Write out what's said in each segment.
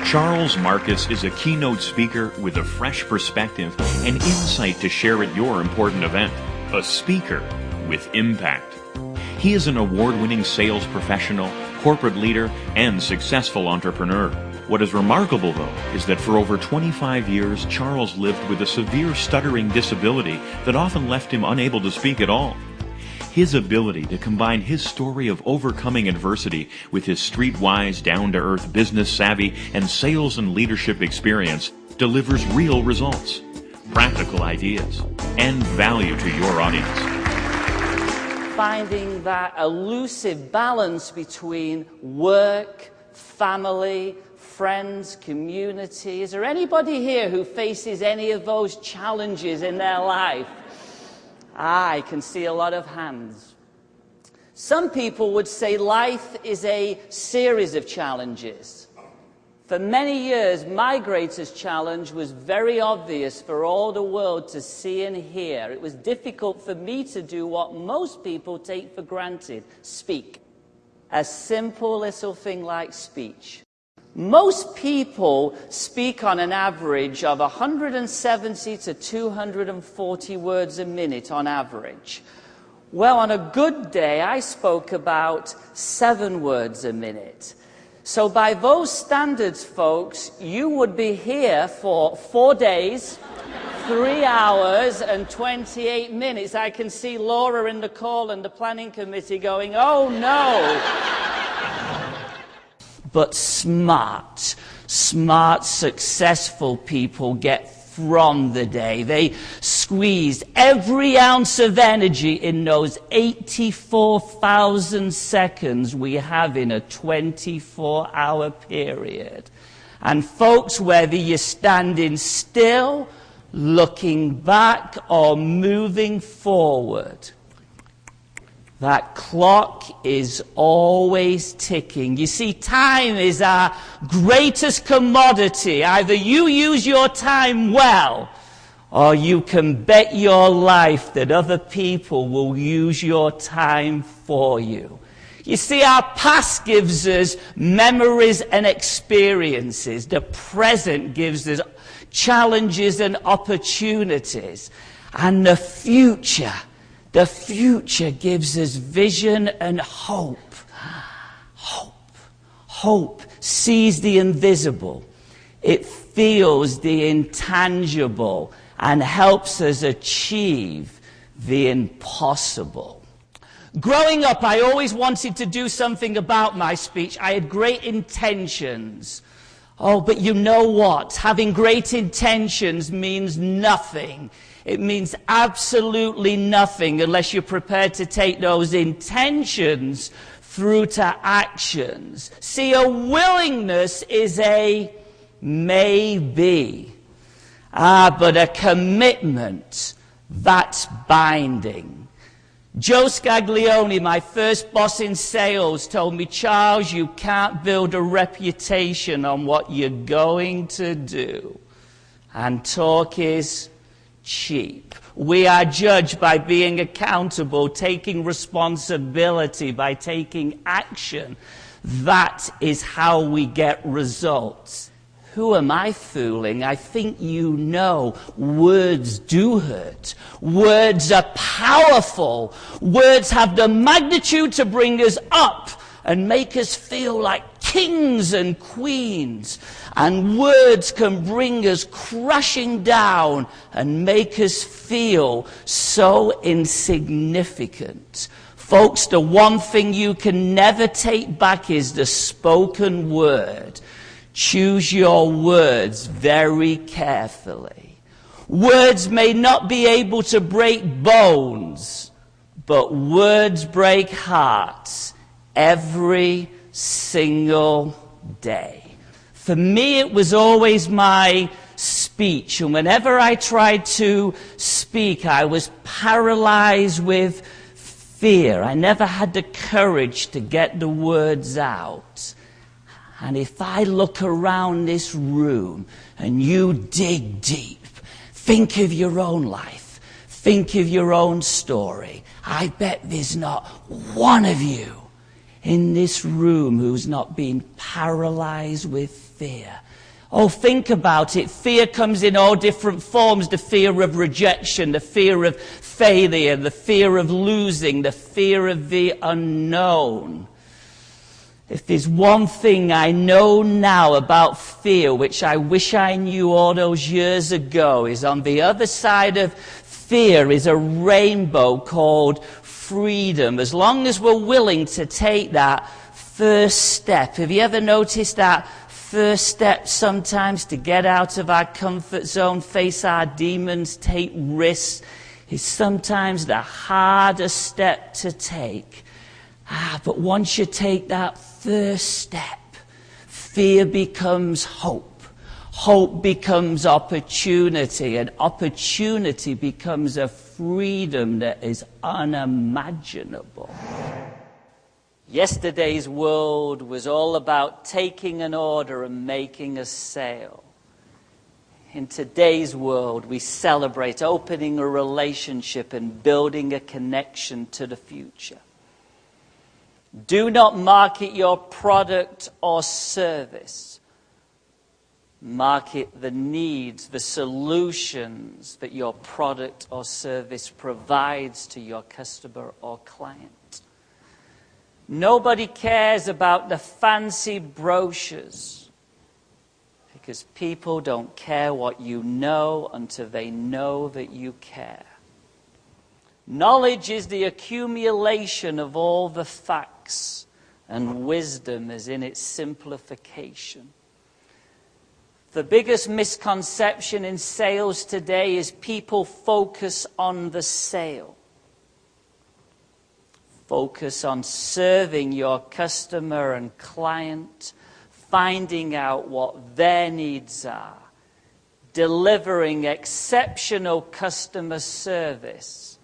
Charles Marcus is a keynote speaker with a fresh perspective and insight to share at your important event. A speaker with impact. He is an award-winning sales professional, corporate leader, and successful entrepreneur. What is remarkable, though, is that for over 25 years, Charles lived with a severe stuttering disability that often left him unable to speak at all. His ability to combine his story of overcoming adversity with his streetwise, down-to-earth business savvy and sales and leadership experience delivers real results, practical ideas, and value to your audience. Finding that elusive balance between work, family, friends, community. Is there anybody here who faces any of those challenges in their life? I can see a lot of hands. Some people would say life is a series of challenges. For many years, my greatest challenge was very obvious for all the world to see and hear. It was difficult for me to do what most people take for granted, speak. A simple little thing like speech. Most people speak on an average of 170 to 240 words a minute on average. Well, on a good day, I spoke about 7 words a minute. So by those standards, folks, you would be here for 4 days, 3 hours and 28 minutes. I can see Laura in the call and the planning committee going, oh no. But smart, successful people get from the day. They squeezed every ounce of energy in those 84,000 seconds we have in a 24-hour period. And folks, whether you're standing still, looking back, or moving forward, that clock is always ticking. You see, time is our greatest commodity. Either you use your time well, or you can bet your life that other people will use your time for you. You see, our past gives us memories and experiences. The present gives us challenges and opportunities. And the future gives us vision and hope. Hope sees the invisible. It feels the intangible and helps us achieve the impossible. Growing up, I always wanted to do something about my speech. I had great intentions. Oh, but you know what? Having great intentions means nothing. It means absolutely nothing unless you're prepared to take those intentions through to actions. See, a willingness is a maybe. But a commitment, that's binding. Joe Scaglione, my first boss in sales, told me, Charles, you can't build a reputation on what you're going to do. And talk is cheap. We are judged by being accountable, taking responsibility, by taking action. That is how we get results. Who am I fooling? I think you know. Words do hurt. Words are powerful. Words have the magnitude to bring us up and make us feel like kings and queens. And words can bring us crashing down and make us feel so insignificant. Folks, the one thing you can never take back is the spoken word. Choose your words very carefully. Words may not be able to break bones, but words break hearts every single day. For me, it was always my speech, and whenever I tried to speak, I was paralyzed with fear. I never had the courage to get the words out. And if I look around this room and you dig deep, think of your own life, think of your own story, I bet there's not one of you in this room who's not been paralyzed with fear. Oh, think about it. Fear comes in all different forms. The fear of rejection, the fear of failure, the fear of losing, the fear of the unknown. If there's one thing I know now about fear, which I wish I knew all those years ago, is on the other side of fear is a rainbow called freedom. As long as we're willing to take that first step. Have you ever noticed that first step sometimes to get out of our comfort zone, face our demons, take risks, is sometimes the hardest step to take. But once you take that first step, fear becomes hope. Hope becomes opportunity, and opportunity becomes a freedom that is unimaginable. Yesterday's world was all about taking an order and making a sale. In today's world, we celebrate opening a relationship and building a connection to the future. Do not market your product or service. Market the needs, the solutions that your product or service provides to your customer or client. Nobody cares about the fancy brochures because people don't care what you know until they know that you care. Knowledge is the accumulation of all the facts, and wisdom is in its simplification. The biggest misconception in sales today is people focus on the sale. Focus on serving your customer and client, finding out what their needs are, delivering exceptional customer service,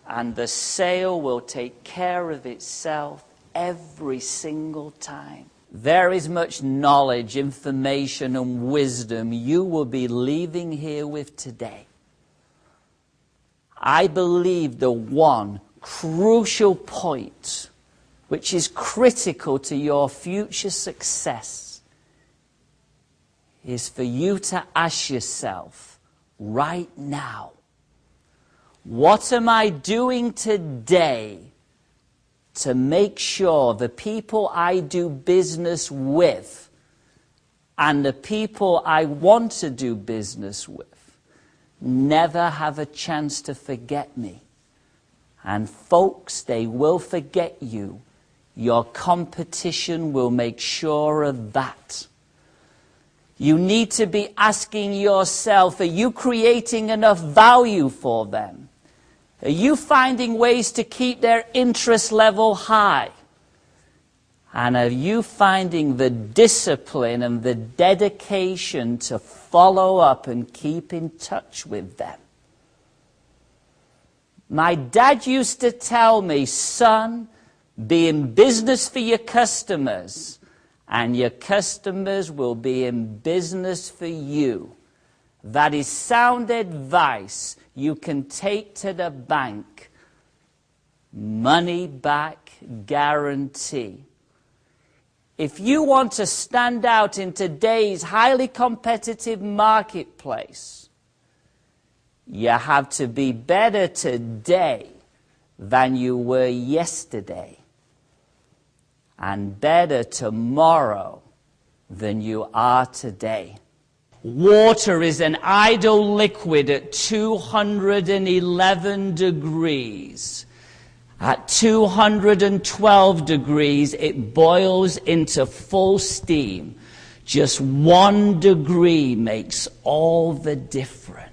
and the sale will take care of itself every single time. There is much knowledge, information, and wisdom you will be leaving here with today. I believe the one crucial point which is critical to your future success is for you to ask yourself right now, what am I doing today to make sure the people I do business with and the people I want to do business with never have a chance to forget me? And folks, they will forget you. Your competition will make sure of that. You need to be asking yourself, are you creating enough value for them? Are you finding ways to keep their interest level high? And are you finding the discipline and the dedication to follow up and keep in touch with them? My dad used to tell me, son, be in business for your customers, and your customers will be in business for you. That is sound advice you can take to the bank. Money back guarantee. If you want to stand out in today's highly competitive marketplace, you have to be better today than you were yesterday, and better tomorrow than you are today. Water is an ideal liquid at 211 degrees. At 212 degrees, it boils into full steam. Just 1 degree makes all the difference.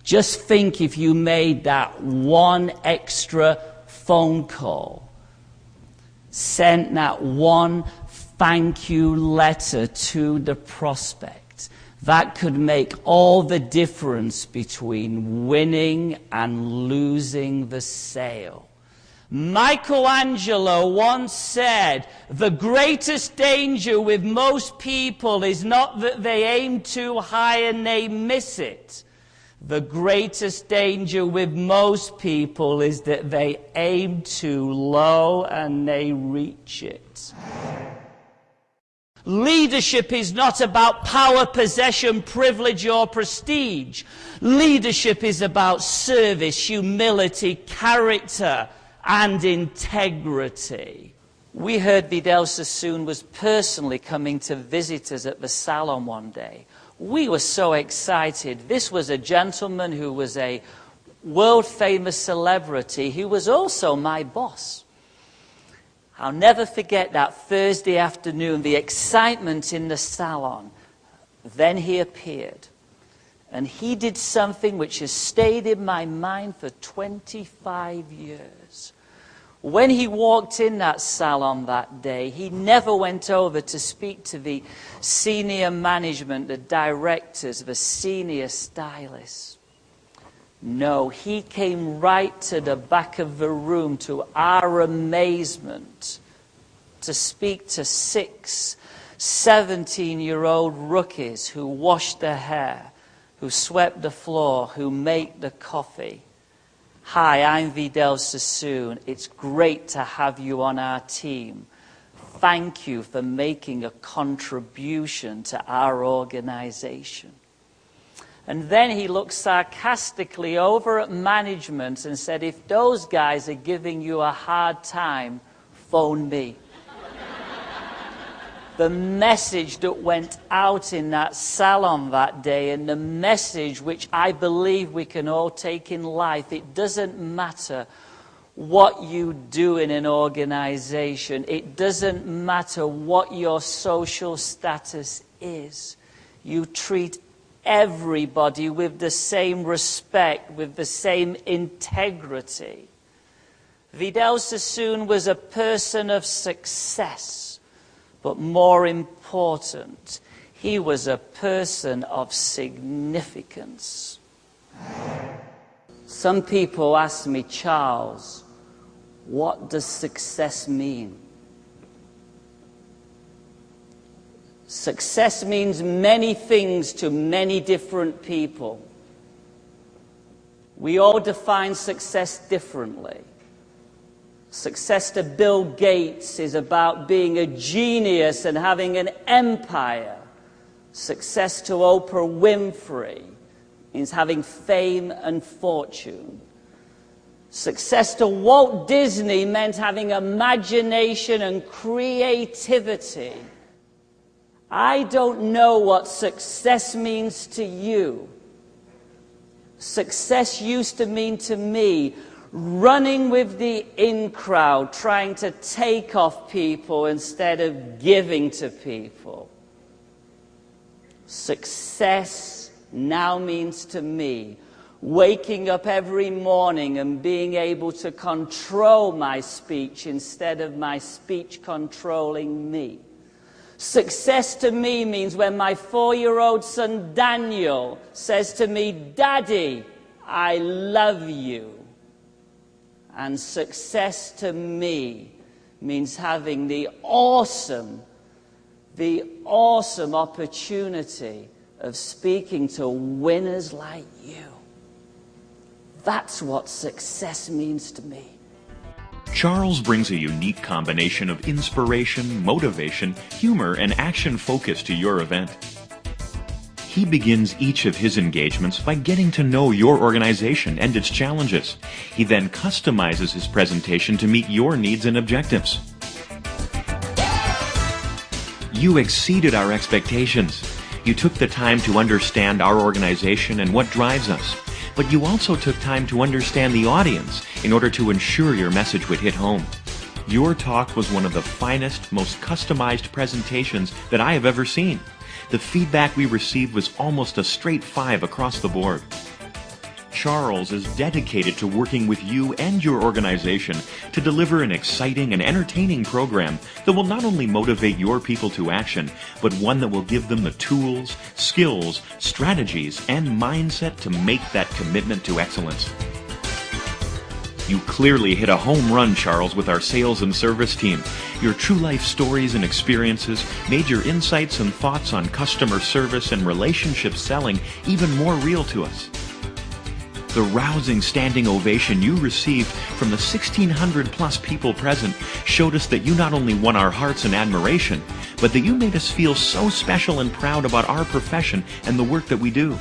Just think if you made that one extra phone call, sent that one thank you letter to the prospect. That could make all the difference between winning and losing the sale. Michelangelo once said, the greatest danger with most people is not that they aim too high and they miss it. The greatest danger with most people is that they aim too low and they reach it. Leadership is not about power, possession, privilege, or prestige. Leadership is about service, humility, character, and integrity. We heard Vidal Sassoon was personally coming to visit us at the salon one day. We were so excited. This was a gentleman who was a world-famous celebrity who was also my boss. I'll never forget that Thursday afternoon, the excitement in the salon. Then he appeared. And he did something which has stayed in my mind for 25 years. When he walked in that salon that day, he never went over to speak to the senior management, the directors, the senior stylists. No, he came right to the back of the room, to our amazement, to speak to 6 17-year-old rookies who washed their hair, who swept the floor, who make the coffee. Hi, I'm Vidal Sassoon. It's great to have you on our team. Thank you for making a contribution to our organization. And then he looked sarcastically over at management and said, if those guys are giving you a hard time, phone me. The message that went out in that salon that day, and the message which I believe we can all take in life, it doesn't matter what you do in an organization. It doesn't matter what your social status is. You treat everybody with the same respect, with the same integrity. Vidal Sassoon was a person of success, but more important, he was a person of significance. Some people ask me, Charles, what does success mean? Success means many things to many different people. We all define success differently. Success to Bill Gates is about being a genius and having an empire. Success to Oprah Winfrey means having fame and fortune. Success to Walt Disney meant having imagination and creativity. I don't know what success means to you. Success used to mean to me running with the in crowd, trying to take off people instead of giving to people. Success now means to me waking up every morning and being able to control my speech instead of my speech controlling me. Success to me means when my 4-year-old son Daniel says to me, Daddy, I love you. And success to me means having the awesome opportunity of speaking to winners like you. That's what success means to me. Charles brings a unique combination of inspiration, motivation, humor, and action focus to your event. He begins each of his engagements by getting to know your organization and its challenges. He then customizes his presentation to meet your needs and objectives. You exceeded our expectations. You took the time to understand our organization and what drives us. But you also took time to understand the audience in order to ensure your message would hit home. Your talk was one of the finest, most customized presentations that I have ever seen. The feedback we received was almost a straight 5 across the board. Charles is dedicated to working with you and your organization to deliver an exciting and entertaining program that will not only motivate your people to action, but one that will give them the tools, skills, strategies, and mindset to make that commitment to excellence. You clearly hit a home run, Charles, with our sales and service team. Your true life stories and experiences made your insights and thoughts on customer service and relationship selling even more real to us. The rousing standing ovation you received from the 1,600 plus people present showed us that you not only won our hearts and admiration, but that you made us feel so special and proud about our profession and the work that we do.